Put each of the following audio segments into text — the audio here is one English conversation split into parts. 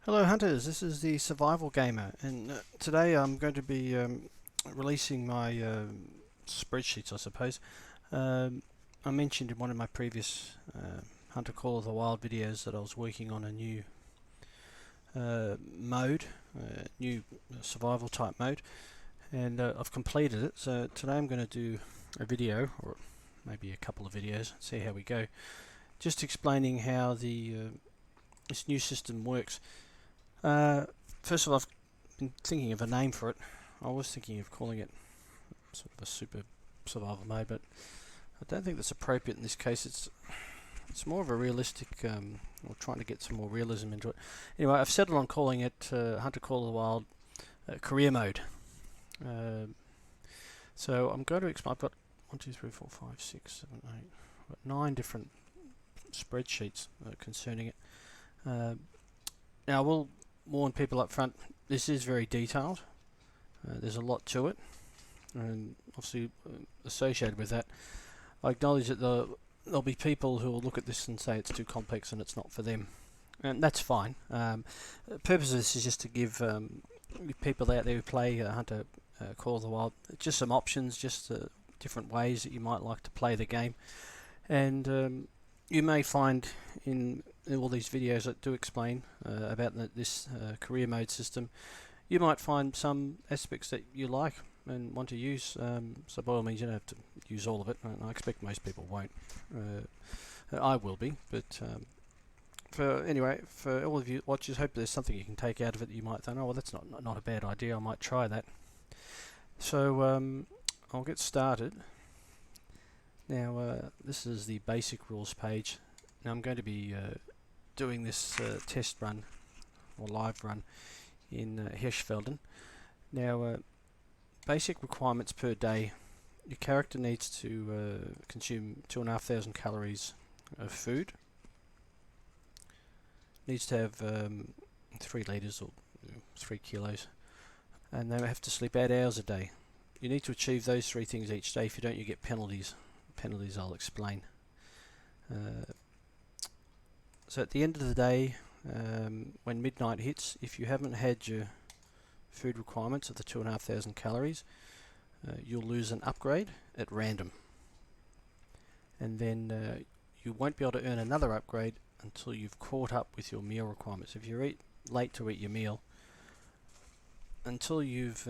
Hello Hunters, this is the Survival Gamer, and today I'm going to be releasing my spreadsheets, I suppose. I mentioned in one of my previous Hunter Call of the Wild videos that I was working on a new mode, new survival type mode, and I've completed it. So today I'm going to do a video, or maybe a couple of videos, see how we go, just explaining how this new system works. First of all, I've been thinking of a name for it. I was thinking of calling it sort of a super survival mode, but I don't think that's appropriate in this case. It's more of a realistic, or trying to get some more realism into it. Anyway, I've settled on calling it Hunter Call of the Wild Career Mode. So I'm going to explain. I've got 1, 2, 3, 4, 5, 6, 7, 8. I've got 9 different spreadsheets concerning it. Now, I will warn people up front, this is very detailed. There's a lot to it, and obviously associated with that, I acknowledge that there'll be people who will look at this and say it's too complex and it's not for them, and that's fine. The purpose of this is just to give people out there who play Hunter Call of the Wild just some options, just different ways that you might like to play the game, and you may find in all these videos that do explain about this career mode system, you might find some aspects that you like and want to use. So by all means, you don't have to use all of it. I expect most people won't. I will be, but for all of you watchers, hope there's something you can take out of it that you might think, oh well, that's not a bad idea. I might try that. So I'll get started. Now this is the basic rules page. Now I'm going to be doing this test run or live run in Hirschfelden. Now, basic requirements per day. Your character needs to consume 2,500 calories of food. Needs to have 3 litres or 3 kilos, and they have to sleep 8 hours a day. You need to achieve those 3 things each day. If you don't, you get penalties. Penalties I'll explain. So at the end of the day, when midnight hits, if you haven't had your food requirements of the 2,500 calories, you'll lose an upgrade at random, and then you won't be able to earn another upgrade until you've caught up with your meal requirements. If you're late to eat your meal, until you've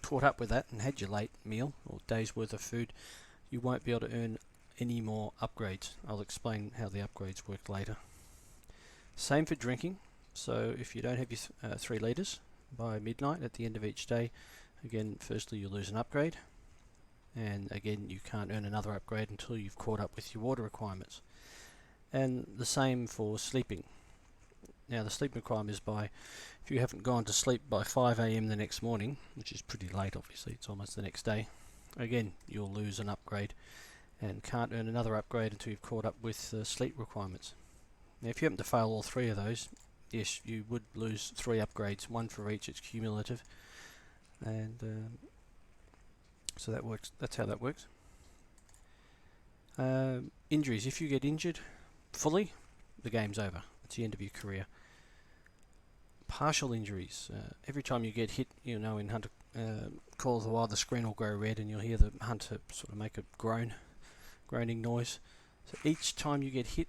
caught up with that and had your late meal or day's worth of food, you won't be able to earn any more upgrades. I'll explain how the upgrades work later. Same for drinking. So if you don't have your 3 litres by midnight at the end of each day, again, firstly you lose an upgrade, and again you can't earn another upgrade until you've caught up with your water requirements. And the same for sleeping. Now the sleep requirement is if you haven't gone to sleep by 5 AM the next morning, which is pretty late obviously, it's almost the next day, again you'll lose an upgrade and can't earn another upgrade until you've caught up with sleep requirements. Now if you happen to fail all 3 of those, yes, you would lose 3 upgrades, 1 for each. It's cumulative, and so that works. That's how that works. Injuries. If you get injured fully, the game's over. It's the end of your career. Partial injuries. Every time you get hit, in Hunter Call of the Wild, the screen will go red and you'll hear the hunter sort of make a groaning noise. So each time you get hit,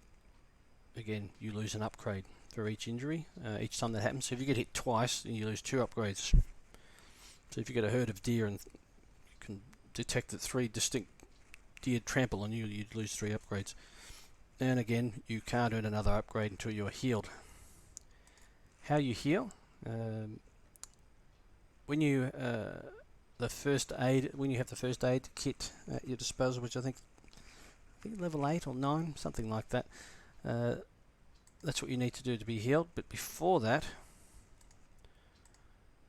again, you lose an upgrade for each injury, each time that happens. So if you get hit twice, then you lose 2 upgrades. So if you get a herd of deer and you can detect that 3 distinct deer trample on you, you'd lose 3 upgrades. And again, you can't earn another upgrade until you're healed. How you heal? When you have the first aid kit at your disposal, which I think level 8 or 9, something like that. That's what you need to do to be healed. But before that,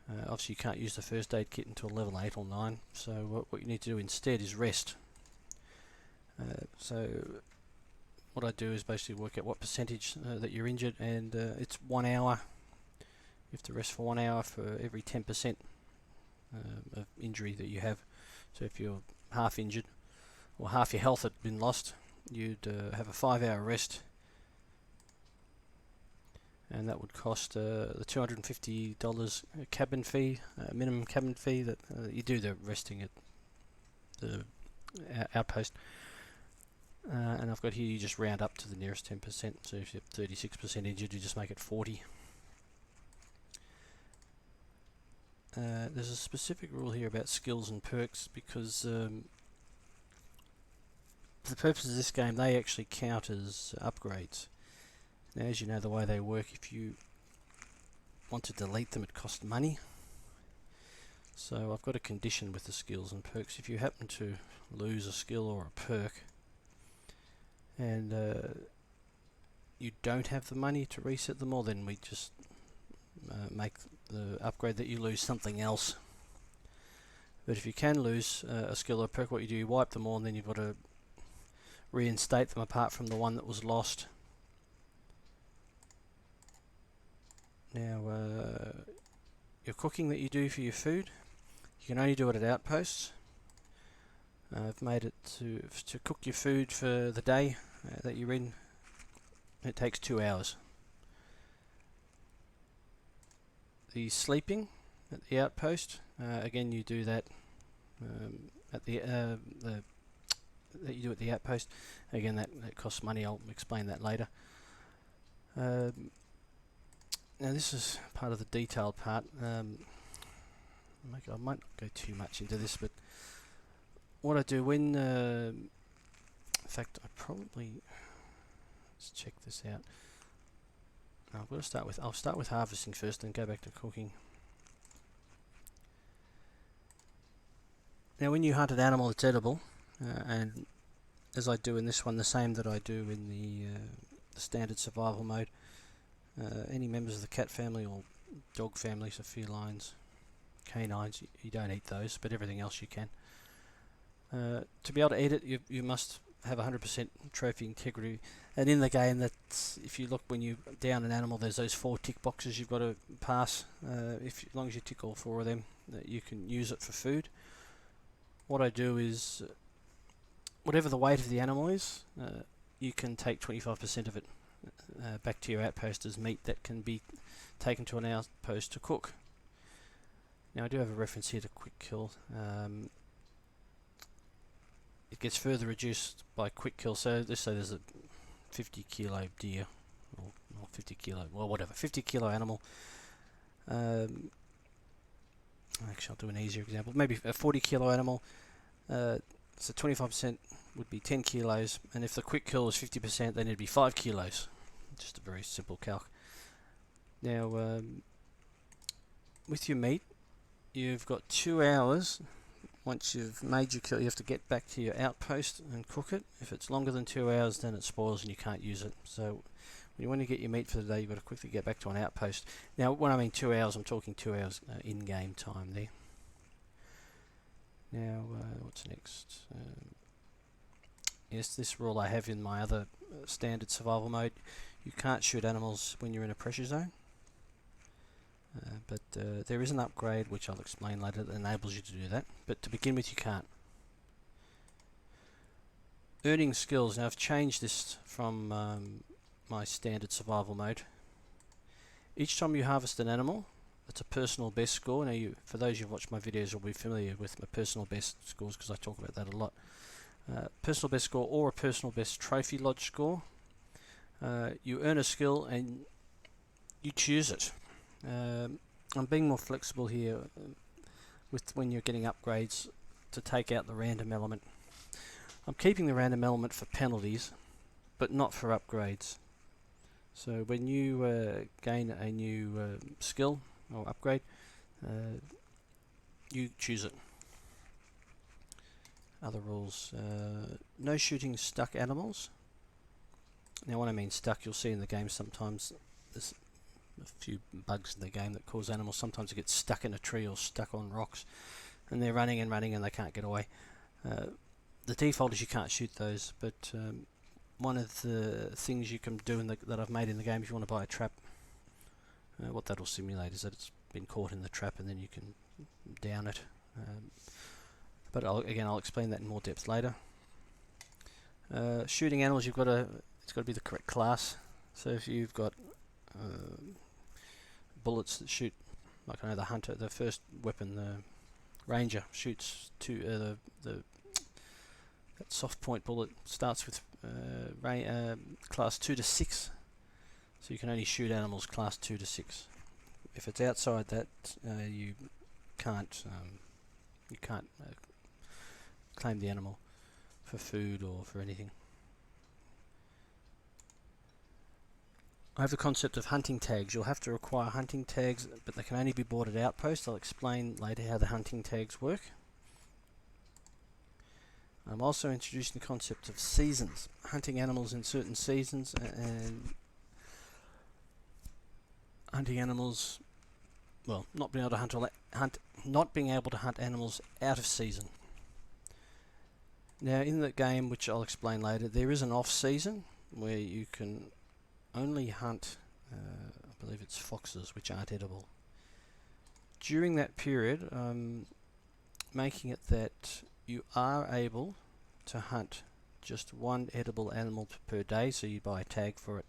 obviously you can't use the first aid kit until level 8 or 9. So what you need to do instead is rest. So what I do is basically work out what percentage that you're injured, and it's 1 hour. You have to rest for 1 hour for every 10% of injury that you have. So if you're half injured or half your health had been lost, you'd have a 5-hour rest and that would cost the $250 cabin fee, minimum cabin fee that you do the resting at the outpost. And I've got here you just round up to the nearest 10%, so if you're 36% injured you just make it 40. There's a specific rule here about skills and perks because for the purpose of this game they actually count as upgrades. Now as you know the way they work, if you want to delete them it costs money. So I've got a condition with the skills and perks. If you happen to lose a skill or a perk and you don't have the money to reset them all, then we just make the upgrade that you lose something else. But if you can lose a skill or a perk, what you do, you wipe them all and then you've got to reinstate them apart from the one that was lost. Now your cooking that you do for your food, you can only do it at outposts. I've made it to cook your food for the day that you're in. It takes 2 hours. The sleeping at the outpost, again you do that at the that you do at the outpost. Again that costs money. I'll explain that later. Now this is part of the detailed part. I might not go too much into this, but what I do when, in fact, let's check this out. I'll start with harvesting first, and go back to cooking. Now, when you hunt an animal that's edible, and as I do in this one, the same that I do in the standard survival mode, any members of the cat family or dog family, so felines, canines, you don't eat those, but everything else you can. To be able to eat it, you must have 100% trophy integrity. And in the game, that if you look when you down an animal, there's those 4 tick boxes you've got to pass. As long as you tick all 4 of them, you can use it for food. What I do is, whatever the weight of the animal is, you can take 25% of it back to your outpost as meat that can be taken to an outpost to cook. Now I do have a reference here to quick kill. It gets further reduced by quick kill, so let's say there's a 50 kilo deer, or 50 kilo, well whatever, 50 kilo animal. Actually I'll do an easier example, maybe a 40 kilo animal, so 25% would be 10 kilos, and if the quick kill is 50% then it'd be 5 kilos. Just a very simple calc. Now with your meat, you've got 2 hours. Once you've made your kill, you have to get back to your outpost and cook it. If it's longer than 2 hours, then it spoils and you can't use it. So when you want to get your meat for the day, you've got to quickly get back to an outpost. Now, when I mean 2 hours, I'm talking 2 hours in-game time there. Now, what's next? Yes, this rule I have in my other standard survival mode. You can't shoot animals when you're in a pressure zone. But there is an upgrade which I'll explain later that enables you to do that, but to begin with you can't. Earning skills. Now I've changed this from my standard survival mode. Each time you harvest an animal, it's a personal best score. Now for those who've watched my videos will be familiar with my personal best scores because I talk about that a lot. Personal best score or a personal best trophy lodge score. You earn a skill and you choose it. I'm being more flexible here with when you're getting upgrades to take out the random element. I'm keeping the random element for penalties, but not for upgrades. So when you gain a new skill or upgrade, you choose it. Other rules. No shooting stuck animals. Now when I mean stuck, you'll see in the game sometimes there's a few bugs in the game that cause animals sometimes to get stuck in a tree or stuck on rocks, and they're running and running and they can't get away. The default is you can't shoot those, but one of the things you can do that I've made in the game, if you want to buy a trap, what that'll simulate is that it's been caught in the trap and then you can down it. But I'll explain that in more depth later. Shooting animals, it's got to be the correct class. So if you've got bullets that shoot, like I know the hunter, the first weapon, the ranger, shoots that soft point bullet starts with class 2 to 6, so you can only shoot animals class 2 to 6. If it's outside that, you can't claim the animal for food or for anything. I have the concept of hunting tags. You'll have to require hunting tags, but they can only be bought at outposts. I'll explain later how the hunting tags work. I'm also introducing the concept of seasons, hunting animals in certain seasons, and hunting animals, well, not being able to hunt animals out of season. Now, in the game, which I'll explain later, there is an off-season where you can only hunt, I believe it's foxes, which aren't edible. During that period, making it that you are able to hunt just one edible animal per day, so you buy a tag for it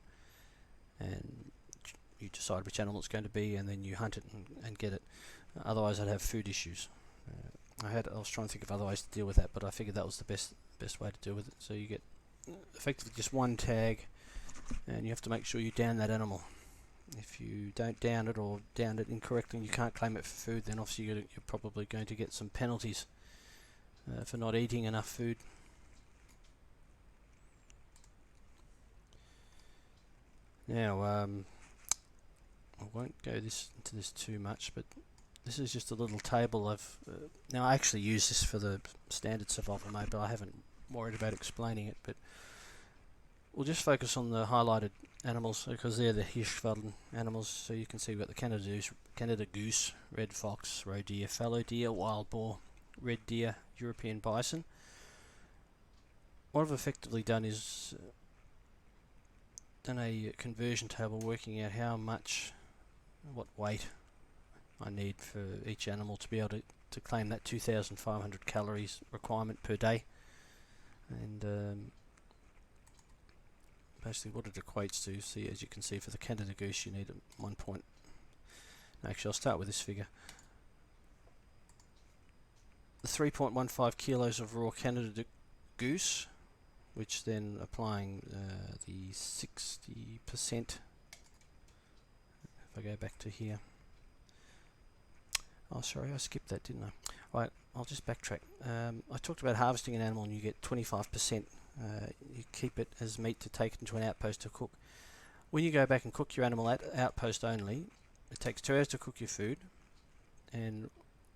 and you decide which animal it's going to be, and then you hunt it and get it. Otherwise I'd have food issues. I was trying to think of other ways to deal with that, but I figured that was the best way to deal with it. So you get effectively just one tag, and you have to make sure you down that animal. If you don't down it, or down it incorrectly and you can't claim it for food, then obviously you're probably going to get some penalties for not eating enough food. Now, I won't go into this too much, but this is just a little table now I actually use this for the standard survival mode, but I haven't worried about explaining it. But we'll just focus on the highlighted animals because they're the Hirschfelden animals. So you can see we've got the Canada goose, red fox, roe deer, fallow deer, wild boar, red deer, European bison. What I've effectively done is done a conversion table working out what weight I need for each animal to be able to claim that 2,500 calories requirement per day. And basically what it equates to, as you can see, for the Canada goose you need actually I'll start with this figure. The 3.15 kilos of raw Canada goose, which then applying the 60%, if I go back to here. Oh, sorry, I skipped that, didn't I? Right, I'll just backtrack. I talked about harvesting an animal and you get 25%. You keep it as meat to take into an outpost to cook. When you go back and cook your animal at outpost only, it takes 2 hours to cook your food, and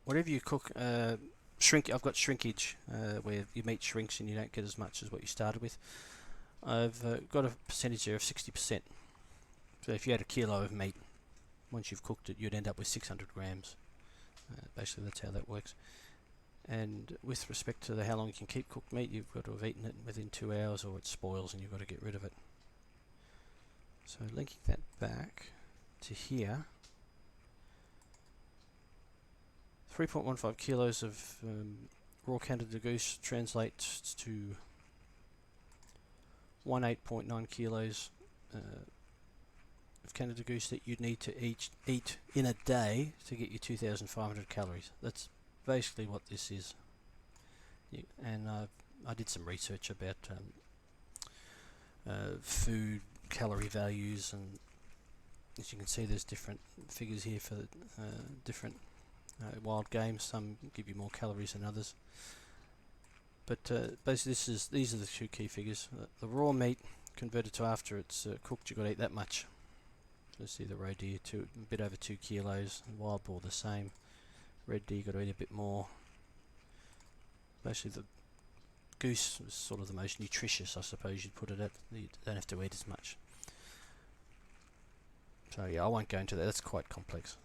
whatever you cook, I've got shrinkage, where your meat shrinks and you don't get as much as what you started with. I've got a percentage there of 60%. So if you had a kilo of meat, once you've cooked it, you'd end up with 600 grams. Basically, that's how that works. And with respect to how long you can keep cooked meat, you've got to have eaten it within 2 hours or it spoils and you've got to get rid of it. So linking that back to here, 3.15 kilos of raw Canada goose translates to 18.9 kilos of Canada goose that you'd need to eat in a day to get your 2,500 calories. That's basically what this is. And I did some research about food calorie values, and as you can see there's different figures here for different wild games. Some give you more calories than others, but basically these are the two key figures. The raw meat converted to after it's cooked, you've got to eat that much. So see the roe deer, a bit over 2 kilos, and wild boar the same. Red deer, got to eat a bit more. Basically the goose is sort of the most nutritious, I suppose you'd put it at. You don't have to eat as much. So yeah, I won't go into that, that's quite complex.